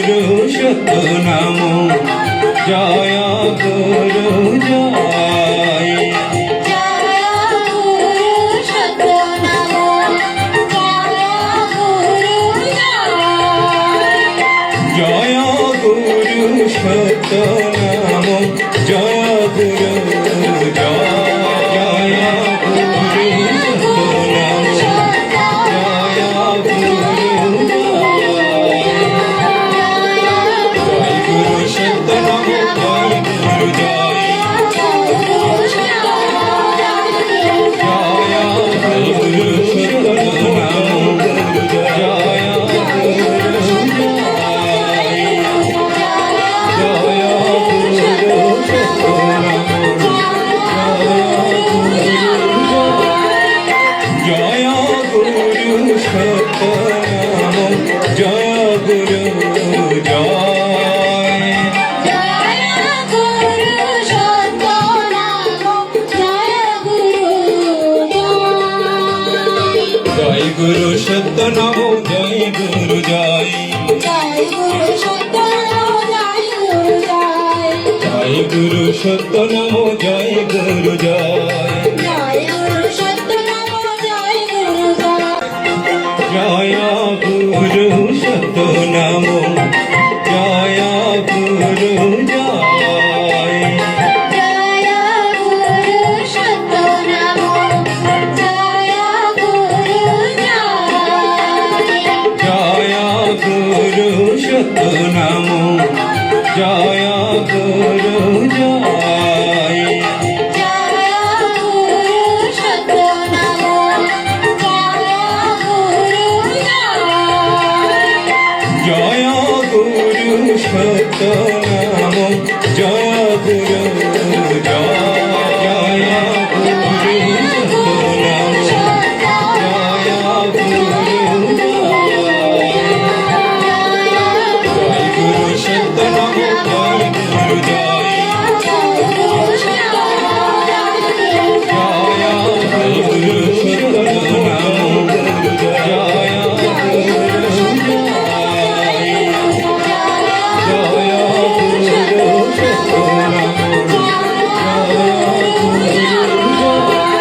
গুরু সত্য নাম জয় গুরু জয় জয় গুরু সত্য নাম জয় গুরু জয় গুরু সত্য নাম জয় গুরু জয় জয় গুরু সত্য নাম জয় গুরু জয় জয় গুরু সত্য নাম জয় গুরু জয় জয় গুরু সত্য নাম জয় গুরু জয় জয় গুরু সত্য নাম জয় গুরু জয় সত্য নাম জয় গুরু জয় জয় গুরু সত্য নাম জয় গুরু জয় গুরু সত্য নাম জয়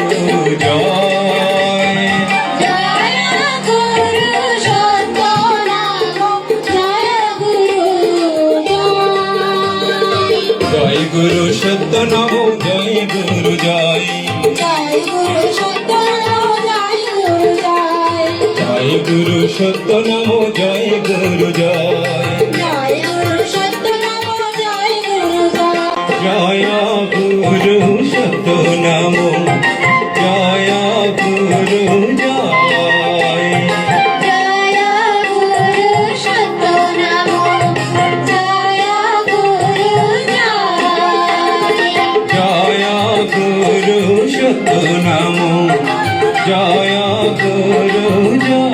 গুরু জয় জয় গুরু সত্য নাম জয় গুরু জয় জয় গুরু সত্য নাম জয় গুরু জয় জয় গুরু সত্য নাম জয় গুরু জয় জয় গুরু সত্য নাম জয় গুরু জয় গুরু সত্য নাম জয় গুরু জয়